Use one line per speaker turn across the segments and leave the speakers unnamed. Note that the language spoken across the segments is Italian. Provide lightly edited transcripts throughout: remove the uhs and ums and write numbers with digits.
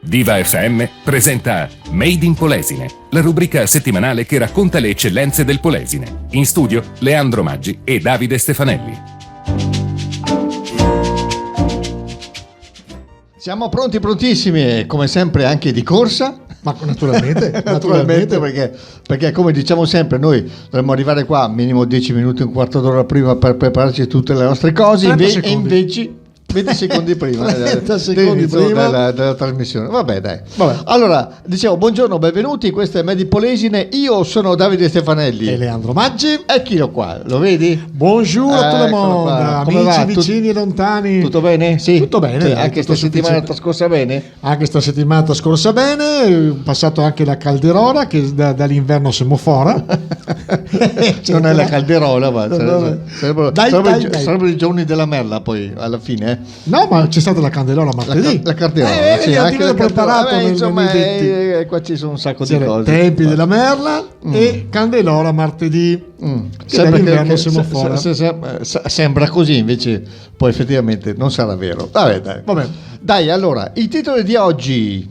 Viva FM presenta Made in Polesine, la rubrica settimanale che racconta le eccellenze del Polesine. In studio Leandro Maggi e Davide Stefanelli.
Siamo pronti, prontissimi, come sempre anche di corsa.
Ma naturalmente,
perché come diciamo sempre, noi dovremmo arrivare qua minimo 10 minuti, un quarto d'ora prima per prepararci tutte le nostre cose, e invece 20 secondi prima,
30 secondi prima
della trasmissione. Vabbè, dai. Allora, dicevo, buongiorno, benvenuti, questo è Made in Polesine, io sono Davide Stefanelli
e Leandro Maggi.
Eccolo qua, lo vedi?
Buongior a tutto il mondo, amici, vicini e lontani.
Tutto bene? Sì.
Tutto bene.
Sì, anche questa settimana trascorsa bene?
Anche questa settimana trascorsa bene, passato anche la calderola che dall'inverno siamo fuori.
Non è la calderola, ma sarebbero i giorni della merla poi alla fine.
No, ma c'è stata la candelola martedì.
La candelola, sì, anche la
preparato
insomma, qua ci sono un sacco di cose.
Tempi della merla e candelola martedì.
Sembra così, invece poi effettivamente non sarà vero. Vabbè. Dai, allora, i titoli di oggi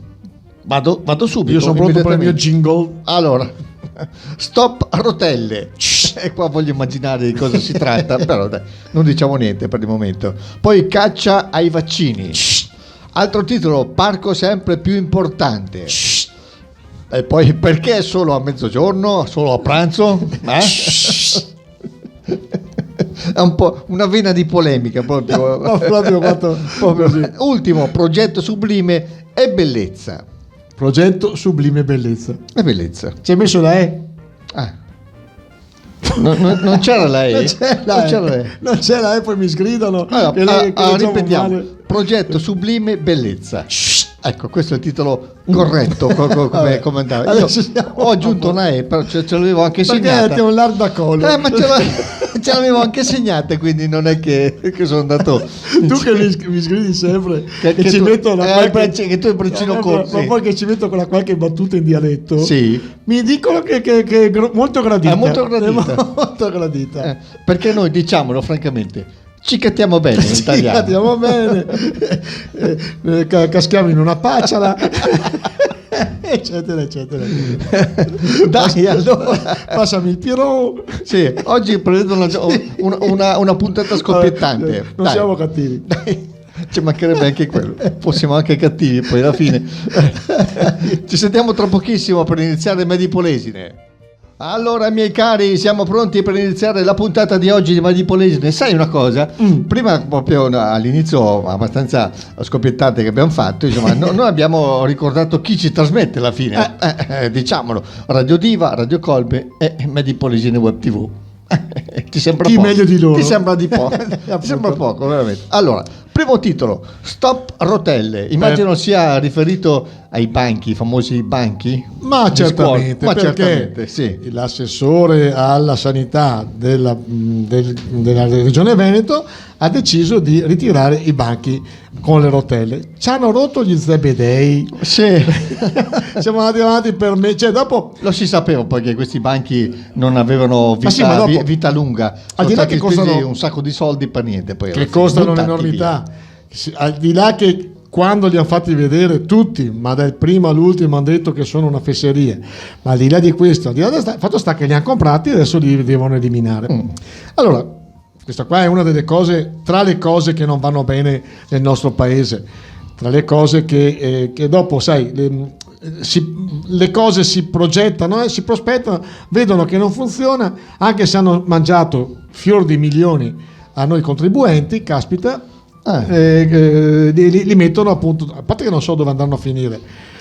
vado subito.
Io sono pronto per il mio jingle.
Allora, stop a rotelle. E qua voglio immaginare di cosa si tratta, però dai, non diciamo niente per il momento. Poi caccia ai vaccini. Altro titolo, parco sempre più importante. E poi perché solo a mezzogiorno, solo a pranzo? È un po' una vena di polemica proprio. Proprio. Ultimo, progetto sublime e bellezza.
Progetto sublime e bellezza.
E bellezza.
Ci hai messo la E?
Non c'era la E?
Non c'è la E, poi mi sgridano.
Allora, ripetiamo. Progetto sublime bellezza. Ecco, questo è il titolo corretto come andava. Io ho aggiunto una E, però ce l'avevo anche segnata.
Perché è un lardo a collo.
Ma ce l'avevo anche segnata, quindi non è che sono andato.
Tu che mi sgridi sempre
che
ci
tu,
metto
che tu hai braccino corto.
Ma poi che ci metto con qualche battuta in dialetto.
Sì.
Mi dicono che è molto gradita.
È molto gradita.
Molto gradita.
Perché noi, diciamolo francamente, ci cattiamo bene in italiano.
Ci cattiamo bene. Caschiamo in una pacciala. Eccetera.
Dai, allora
passami il Pirò.
Sì, oggi prendo una puntata scoppiettante.
Non
dai.
Siamo cattivi.
Dai. Ci mancherebbe anche quello, fossimo anche cattivi poi alla fine. Ci sentiamo tra pochissimo per iniziare Made in Polesine. Allora, miei cari, siamo pronti per iniziare la puntata di oggi di Made in Polesine. Sai una cosa? Prima, proprio all'inizio abbastanza scoppiettate che abbiamo fatto, insomma, noi abbiamo ricordato chi ci trasmette alla fine. Diciamolo, Radio Diva, Radio Colbe e Made in Polesine Web TV. Ti sembra
chi
poco?
Meglio di loro?
Ti sembra di poco? Ti sembra poco, veramente. Allora, primo titolo, stop rotelle. Immagino sia riferito ai banchi, i famosi banchi.
Ma certamente,
certamente, sì.
L'assessore alla sanità della regione Veneto ha deciso di ritirare i banchi con le rotelle. Ci hanno rotto gli zebedei.
Sì.
Siamo andati avanti per me. Cioè, dopo
lo si sapeva poi che questi banchi non avevano vita lunga.
Al di là che costano
un sacco di soldi per niente. Poi
che costano un'enormità. Al di là che quando li hanno fatti vedere tutti, ma dal primo all'ultimo hanno detto che sono una fesseria, ma al di là di questo, il fatto sta che li hanno comprati e adesso li devono eliminare. Allora, questa qua è una delle cose, tra le cose che non vanno bene nel nostro paese, tra le cose che dopo, sai, le cose si progettano, si prospettano, vedono che non funziona, anche se hanno mangiato fior di milioni a noi contribuenti, caspita, li mettono appunto, a parte che non so dove andranno a finire.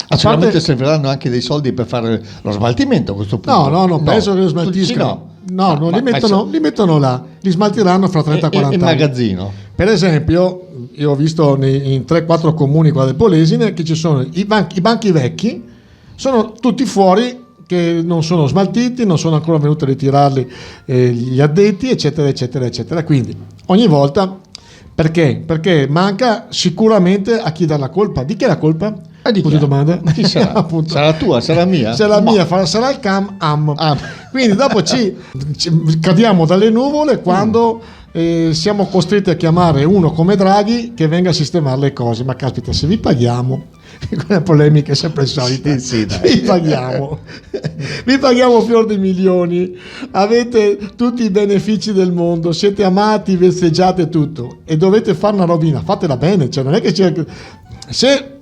Sicuramente serviranno anche dei soldi per fare lo smaltimento a questo punto.
No, penso che lo smaltiscano. Li mettono là, li smaltiranno fra 30-40 anni.
In magazzino.
Per esempio, io ho visto in 3-4 comuni qua del Polesine che ci sono i banchi vecchi, sono tutti fuori, che non sono smaltiti, non sono ancora venuti a ritirarli gli addetti, eccetera. Quindi ogni volta, perché? Perché manca sicuramente a chi dà la colpa. Di chi è la colpa?
Punto
domanda.
Chi sarà? Sarà tua, sarà mia?
Sarà mia, sarà il CAM-AM. Quindi dopo ci cadiamo dalle nuvole quando siamo costretti a chiamare uno come Draghi che venga a sistemare le cose. Ma caspita, se vi paghiamo quelle polemiche sempre solite.
Sì, dai.
Vi paghiamo fior di milioni, avete tutti i benefici del mondo, siete amati, vesteggiate tutto e dovete fare una robina, fatela bene, cioè non è che se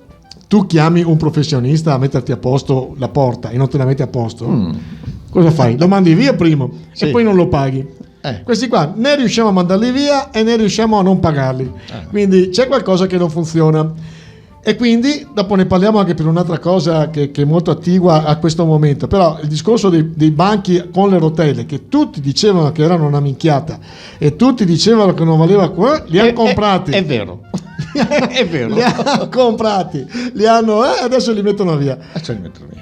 tu chiami un professionista a metterti a posto la porta e non te la metti a posto, cosa fai? Lo mandi via prima
Sì.
e poi non lo paghi. Questi qua né riusciamo a mandarli via e né riusciamo a non pagarli, quindi c'è qualcosa che non funziona. E quindi dopo ne parliamo anche per un'altra cosa che è molto attigua a questo momento, però il discorso dei banchi con le rotelle, che tutti dicevano che erano una minchiata e tutti dicevano che non valeva, li hanno comprati.
È vero. È vero.
Li hanno comprati, adesso li mettono via.
Ce li mettono via.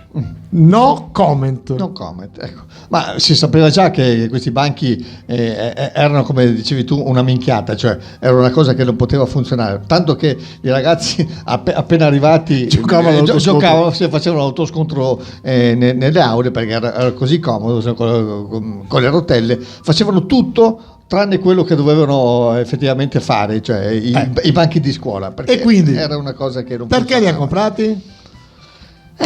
No comment.
No comment, ecco. Ma si sapeva già che questi banchi erano, come dicevi tu, una minchiata, cioè era una cosa che non poteva funzionare, tanto che i ragazzi appena arrivati giocavano, facevano l'autoscontro nelle aule, perché era così comodo con le rotelle, facevano tutto tranne quello che dovevano effettivamente fare, cioè i banchi di scuola, perché
e quindi
era una cosa che non
perché li ha comprati?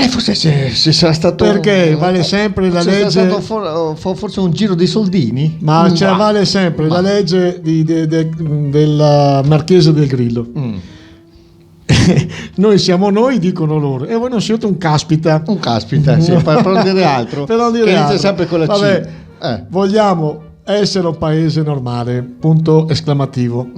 Forse se sarà stato,
perché vale sempre la legge,
stato forse un giro di soldini,
ma vale sempre la legge del Marchese del Grillo. Noi siamo noi, dicono loro, e voi non siete un caspita.
Sì, per non dire altro,
per non dire
che
altro.
inizia sempre con la
Vabbè,
C.
Vogliamo essere un paese normale, punto esclamativo.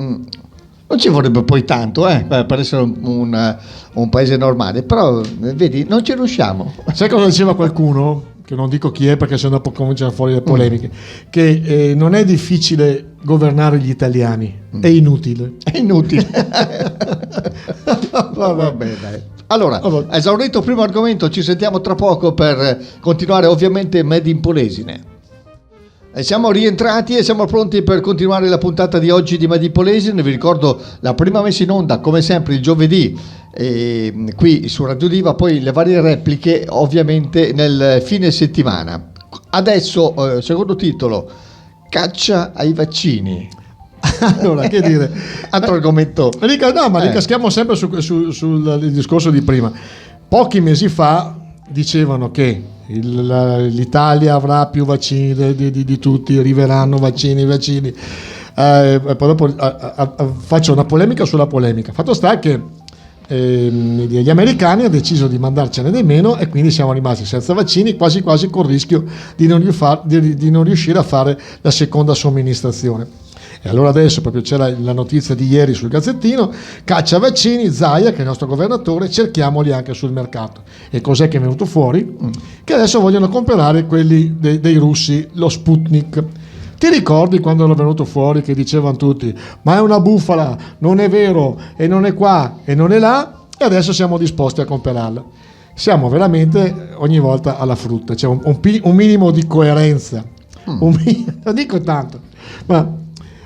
Non ci vorrebbe poi tanto per essere un paese normale, però vedi, non ci riusciamo.
Sai cosa diceva qualcuno? Che non dico chi è, perché sennò poi cominciano fuori le polemiche. Che non è difficile governare gli italiani, è inutile.
È inutile. Vabbè, dai. Allora, esaurito il primo argomento, ci sentiamo tra poco per continuare ovviamente Made in Polesine. E siamo rientrati e siamo pronti per continuare la puntata di oggi di Made in Polesine. Vi ricordo la prima messa in onda, come sempre, il giovedì qui su Radio Diva, poi le varie repliche ovviamente nel fine settimana. Adesso, secondo titolo, caccia ai vaccini.
Allora, che dire?
Altro argomento.
Ricaschiamo sempre sul discorso di prima. Pochi mesi fa dicevano che l'Italia avrà più vaccini di tutti, arriveranno vaccini. Poi dopo faccio una polemica sulla polemica. Fatto sta che gli americani hanno deciso di mandarcene di meno e quindi siamo rimasti senza vaccini, quasi quasi col rischio di non riuscire a fare la seconda somministrazione. E allora adesso proprio c'era la notizia di ieri sul Gazzettino: caccia vaccini, Zaia, che è il nostro governatore, cerchiamoli anche sul mercato. E cos'è che è venuto fuori? Che adesso vogliono comprare quelli dei russi, lo Sputnik. Ti ricordi quando era venuto fuori che dicevano tutti ma è una bufala, non è vero, e non è qua e non è là, e adesso siamo disposti a comprarla. Siamo veramente ogni volta alla frutta, c'è un minimo di coerenza, non dico tanto, ma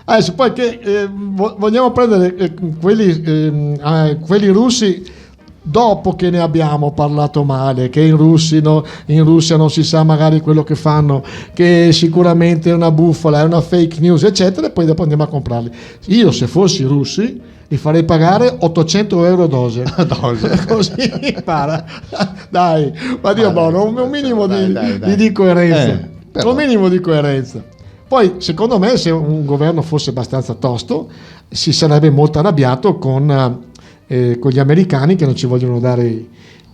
adesso poi che vogliamo prendere quelli russi dopo che ne abbiamo parlato male, che in Russia non si sa magari quello che fanno, che sicuramente è una bufala, è una fake news, eccetera, e poi dopo andiamo a comprarli. Io, se fossi russi, li farei pagare 800 euro dose. Così impara. Dai, ma Dio buono, un minimo di coerenza. Un minimo di coerenza. Poi, secondo me, se un governo fosse abbastanza tosto, si sarebbe molto arrabbiato con gli americani che non ci vogliono dare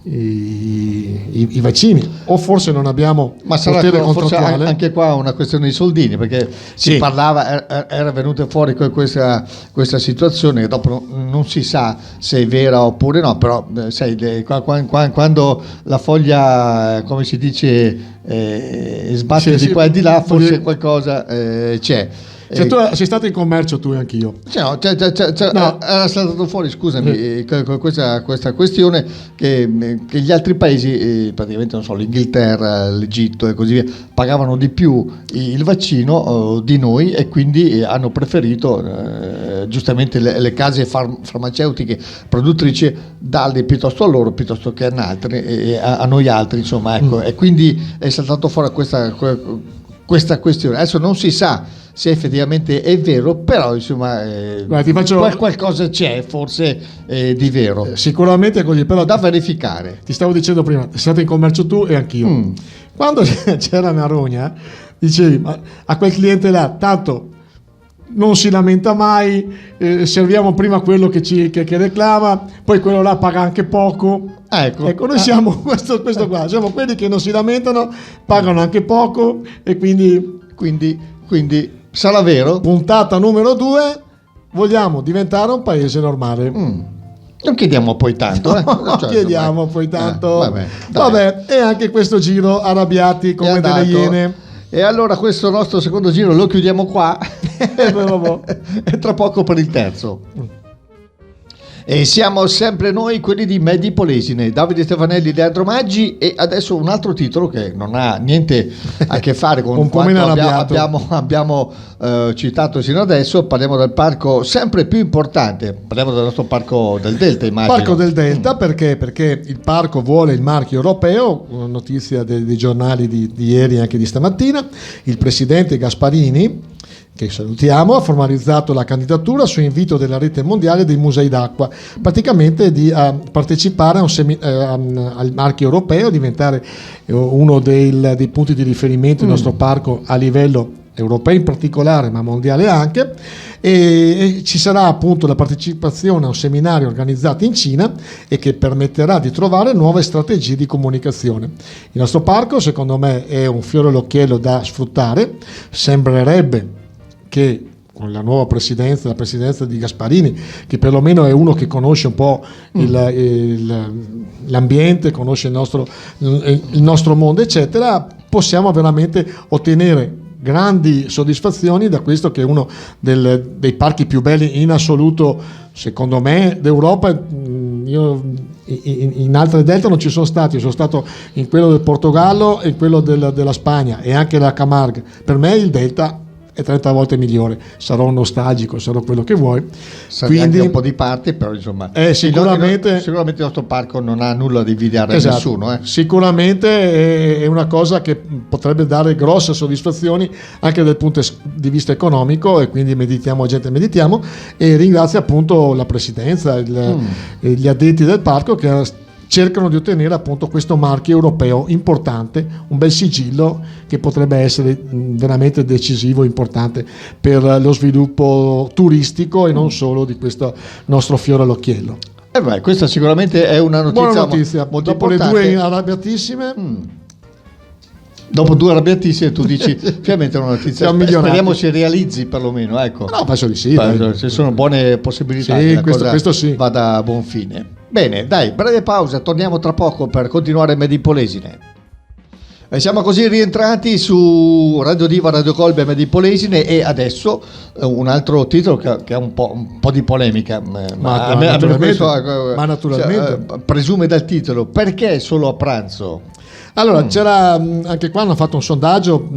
i vaccini, o forse non abbiamo potere contrattuale.
Anche qua una questione di soldini, perché si parlava, era venuta fuori questa situazione che dopo non si sa se è vera oppure no, però sai, quando la foglia, come si dice, sbatte di qua e di là, forse qualcosa c'è.
Cioè, tu sei stato in commercio, tu e anch'io.
No. Era saltato fuori, scusami, questa questione che gli altri paesi, praticamente non so, l'Inghilterra, l'Egitto e così via, pagavano di più il vaccino di noi, e quindi hanno preferito giustamente le case farmaceutiche produttrici darli piuttosto a loro piuttosto che a noi altri, insomma, ecco. E quindi è saltato fuori questa questione. Adesso non si sa se effettivamente è vero, però insomma qualcosa c'è forse di vero.
Sicuramente è così, però
da verificare.
Ti stavo dicendo prima, sei stato in commercio tu e anch'io. Quando c'era una rogna, dicevi a quel cliente là, tanto non si lamenta mai, serviamo prima quello che reclama, poi quello là paga anche poco. Ecco, noi siamo questo qua, siamo quelli che non si lamentano, pagano anche poco, e quindi
sarà vero.
Puntata numero 2, vogliamo diventare un paese normale.
Non chiediamo poi tanto,
chiediamo poi tanto. Vabbè, e anche questo giro arrabbiati come delle iene.
E allora questo nostro secondo giro lo chiudiamo qua e tra poco per il terzo. E siamo sempre noi, quelli di Medi Polesine, Davide Stefanelli, Leandro Maggi, e adesso un altro titolo che non ha niente a che fare con quanto abbiamo citato sino adesso. Parliamo del parco sempre più importante, parliamo del nostro parco del Delta, immagino.
Parco del Delta, perché il parco vuole il marchio europeo, notizia dei giornali di ieri e anche di stamattina. Il presidente Gasparini, che salutiamo, ha formalizzato la candidatura su invito della rete mondiale dei musei d'acqua, praticamente di partecipare al marchio europeo, diventare uno dei punti di riferimento del nostro parco a livello europeo in particolare, ma mondiale anche, e ci sarà appunto la partecipazione a un seminario organizzato in Cina e che permetterà di trovare nuove strategie di comunicazione. Il nostro parco, secondo me, è un fiore all'occhiello da sfruttare. Sembrerebbe che con la nuova presidenza, la presidenza di Gasparini, che perlomeno è uno che conosce un po' l'ambiente, conosce il nostro mondo, eccetera, possiamo veramente ottenere grandi soddisfazioni da questo, che è uno dei parchi più belli in assoluto, secondo me, d'Europa. Io in altre delta non ci sono stato in quello del Portogallo e in quello della Spagna e anche la Camargue. Per me il delta è 30 volte migliore. Sarò nostalgico, sarò quello che vuoi,
quindi anche un po' di parte, però insomma sicuramente il nostro parco non ha nulla da invidiare a nessuno.
Sicuramente è una cosa che potrebbe dare grosse soddisfazioni anche dal punto di vista economico, e quindi meditiamo e ringrazio appunto la presidenza, gli addetti del parco che cercano di ottenere appunto questo marchio europeo importante, un bel sigillo che potrebbe essere veramente decisivo, importante per lo sviluppo turistico e non solo di questo nostro fiore all'occhiello.
Questa sicuramente è una notizia,
buona notizia.
Molto
dopo
importante.
Le due arrabbiatissime.
Dopo 2 arrabbiatissime tu dici finalmente una notizia, speriamo si realizzi perlomeno, ecco.
No, penso di sì,
ci sono buone possibilità che la cosa
sì,
vada a buon fine. Bene, dai, breve pausa, torniamo tra poco per continuare Medi Polesine. E siamo così rientrati su Radio Diva, Radio Colbe, Medi Polesine, e adesso un altro titolo che ha un po' di polemica,
ma naturalmente
presume dal titolo. Perché solo a pranzo?
Allora, c'era anche qua, hanno fatto un sondaggio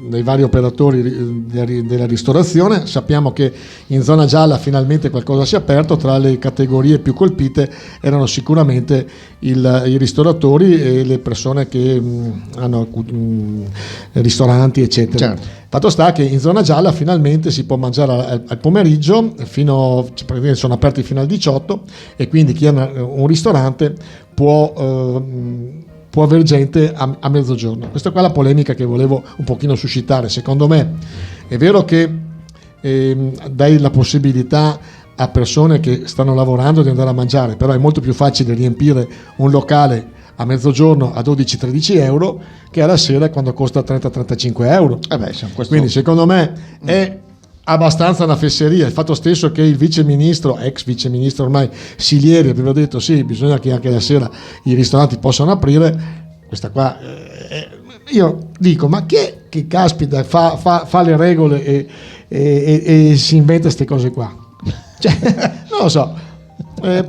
dei vari operatori della ristorazione. Sappiamo che in zona gialla finalmente qualcosa si è aperto. Tra le categorie più colpite erano sicuramente i ristoratori e le persone che hanno ristoranti, eccetera.
Certo.
Fatto sta che in zona gialla finalmente si può mangiare al pomeriggio, sono aperti fino al 18, e quindi chi ha un ristorante può avere gente a mezzogiorno. Questa qua è la polemica che volevo un pochino suscitare. Secondo me è vero che dai la possibilità a persone che stanno lavorando di andare a mangiare, però è molto più facile riempire un locale a mezzogiorno a 12-13 euro che alla sera quando costa 30-35 euro. Quindi secondo me è abbastanza una fesseria. Il fatto stesso che il ex viceministro ormai Silieri aveva detto sì, bisogna che anche la sera i ristoranti possano aprire. Questa qua io dico, ma chi è che caspita fa le regole e si inventa queste cose qua? Non lo so.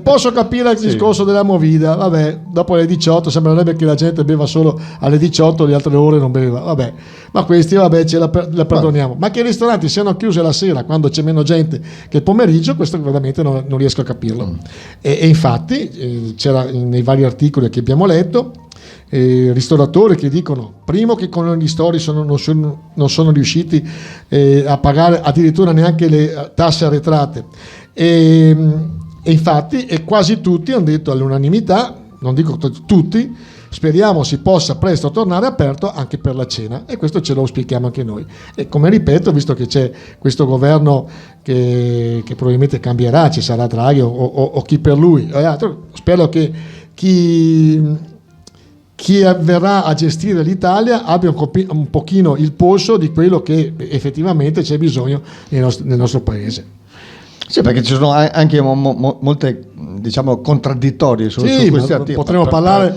Posso capire il discorso della movida, vabbè, dopo le 18 sembrerebbe che la gente beva solo alle 18, le altre ore non beveva, vabbè, ma questi ce la perdoniamo. Ma che i ristoranti siano chiusi la sera quando c'è meno gente che il pomeriggio, questo veramente non riesco a capirlo. E infatti c'era nei vari articoli che abbiamo letto ristoratori che dicono, primo, che con gli ristori non sono riusciti a pagare addirittura neanche le tasse arretrate, e infatti quasi tutti hanno detto all'unanimità, non dico tutti, speriamo si possa presto tornare aperto anche per la cena, e questo ce lo auspichiamo anche noi. E come ripeto, visto che c'è questo governo che probabilmente cambierà, ci sarà Draghi o chi per lui, spero che chi verrà a gestire l'Italia abbia un pochino il polso di quello che effettivamente c'è bisogno nel nostro paese.
Sì, perché ci sono anche molte, diciamo, contraddittorie su questi articoli.
Potremmo parlare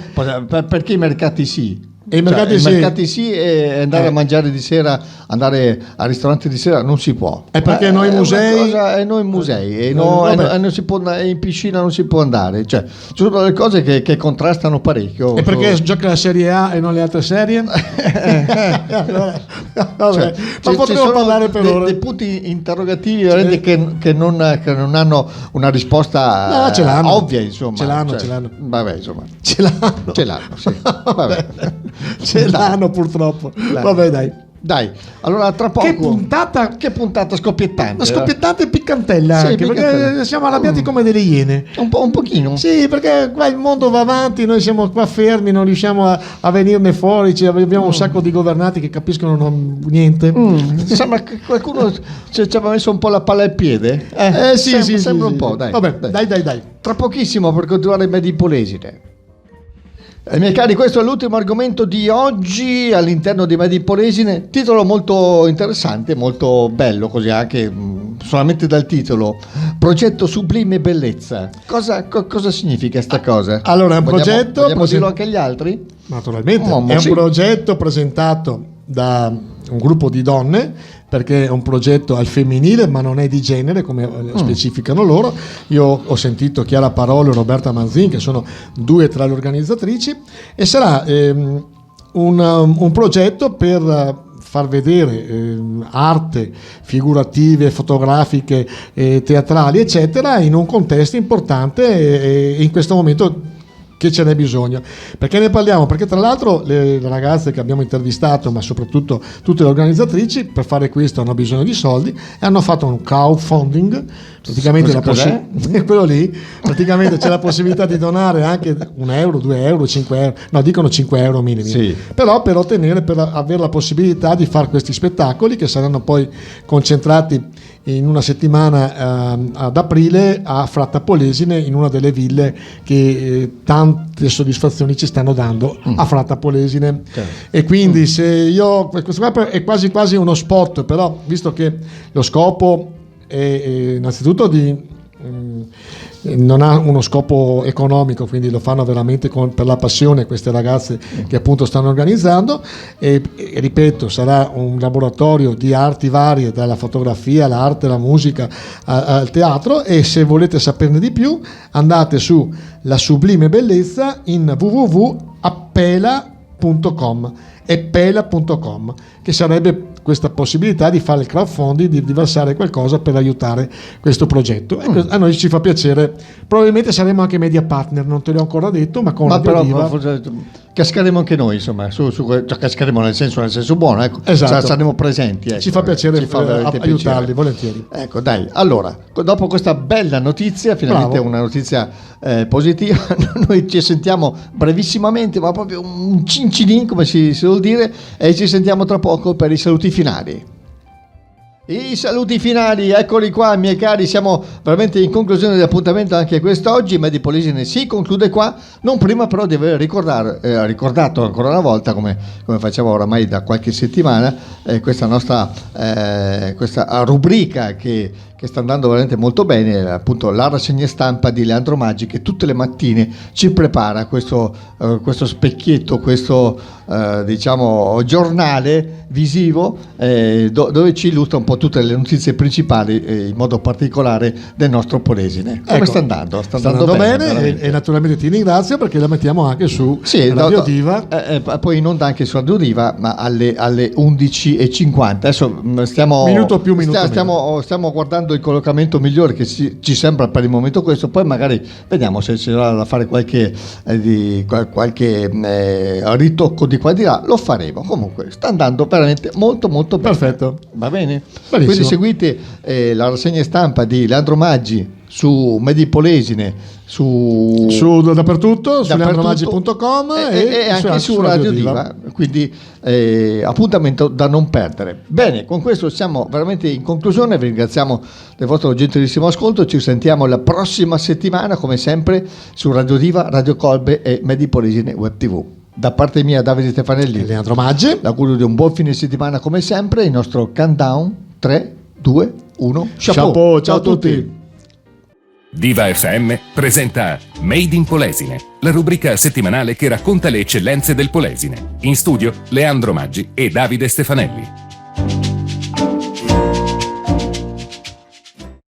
perché i mercati sì.
E i mercati
sì, e andare a mangiare di sera, andare al ristorante di sera non si può.
È perché noi musei
e in piscina non si può andare. Cioè, ci sono delle cose che contrastano parecchio.
E perché gioca la Serie A e non le altre serie?
Vabbè,
ma potremmo parlare per ore.
Dei punti interrogativi che non hanno una risposta ovvia, insomma.
Ce l'hanno.
Vabbè, insomma.
Ce l'hanno,
sì. Vabbè.
Ce l'hanno purtroppo. Vabbè,
dai, allora tra poco.
Che puntata
scoppiettante.
Scoppiettante e piccantella,
sì,
anche perché siamo arrabbiati come delle iene.
Un pochino.
Sì, perché qua il mondo va avanti, noi siamo qua fermi, non riusciamo a venirne fuori, abbiamo un sacco di governati che capiscono niente.
Sembra che qualcuno ci aveva messo un po' la palla al piede.
Sì,
sembra un po', dai.
Vabbè, dai.
Tra pochissimo, per continuare il Made in Polesine. Miei cari, questo è l'ultimo argomento di oggi all'interno di Made in Polesine. Titolo molto interessante, molto bello, così anche solamente dal titolo. Progetto Sublime Bellezza. Cosa significa sta cosa?
Allora, è un progetto.
Vogliamo dirlo anche agli altri?
Naturalmente. È un progetto presentato da un gruppo di donne, perché è un progetto al femminile ma non è di genere come specificano loro. Io ho sentito Chiara Parolo e Roberta Manzin, che sono due tra le organizzatrici, e sarà un progetto per far vedere arte figurative, fotografiche, teatrali eccetera, in un contesto importante in questo momento che ce n'è bisogno. Perché ne parliamo? Perché tra l'altro le ragazze che abbiamo intervistato, ma soprattutto tutte le organizzatrici, per fare questo hanno bisogno di soldi e hanno fatto un crowdfunding. Praticamente quello lì, praticamente c'è la possibilità di donare anche 1 euro, 2 euro, 5 euro, no, dicono 5 euro minimi,
sì.
Però per avere la possibilità di fare questi spettacoli, che saranno poi concentrati in una settimana ad aprile a Fratta Polesine, in una delle ville che tante soddisfazioni ci stanno dando a Fratta Polesine. E quindi questo qua è quasi uno spot, però visto che lo scopo è innanzitutto non ha uno scopo economico, quindi lo fanno veramente per la passione queste ragazze che appunto stanno organizzando, e ripeto, sarà un laboratorio di arti varie, dalla fotografia all'arte, alla musica, al teatro. E se volete saperne di più andate su La Sublime Bellezza in www.appela.com, che sarebbe questa possibilità di fare il crowdfunding, di versare qualcosa per aiutare questo progetto. E a noi ci fa piacere. Probabilmente saremo anche media partner, non te l'ho ancora detto, ma con Radio Diva
cascheremo anche noi, insomma, cascheremo nel senso buono, ecco.
Esatto.
Saremo presenti, ecco.
Ci fa piacere
aiutarli
piacere. Volentieri.
Ecco, dai, allora, dopo questa bella notizia, finalmente una notizia positiva, noi ci sentiamo brevissimamente, ma proprio un cincinin, come si vuol dire, e ci sentiamo tra poco per i saluti finali. I saluti finali, eccoli qua, miei cari, siamo veramente in conclusione dell'appuntamento anche quest'oggi. Made in Polesine si conclude qua, non prima però di aver ricordato ancora una volta, come facciamo oramai da qualche settimana, questa nostra questa rubrica che sta andando veramente molto bene, appunto la rassegna stampa di Leandro Maggi, che tutte le mattine ci prepara questo specchietto, questo diciamo giornale visivo dove ci illustra un po' tutte le notizie principali, in modo particolare del nostro Polesine. Come sta andando? Sta andando bene
e naturalmente ti ringrazio, perché la mettiamo anche su Radio Diva,
poi in onda anche su Radio Diva, ma alle 11:50. Adesso stiamo
minuto più minuto
stiamo guardando cercando il collocamento migliore che ci sembra per il momento questo, poi magari vediamo se c'è da fare qualche ritocco di qua e di là, lo faremo. Comunque sta andando veramente molto molto bene.
Perfetto.
Va bene?
Benissimo.
Quindi seguite la rassegna stampa di Leandro Maggi su Made in Polesine,
dappertutto, su leandromaggi.com
e anche su Radio Diva. Quindi appuntamento da non perdere. Bene, con questo siamo veramente in conclusione. Vi ringraziamo del vostro gentilissimo ascolto. Ci sentiamo la prossima settimana, come sempre, su Radio Diva, Radio Colbe e Made in Polesine Web TV. Da parte mia, Davide Stefanelli
e Leandro Maggi,
l'augurio di un buon fine settimana come sempre. Il nostro countdown 3, 2, 1.
Chapeau, ciao a tutti.
Diva FM presenta Made in Polesine, la rubrica settimanale che racconta le eccellenze del Polesine. In studio Leandro Maggi e Davide Stefanelli.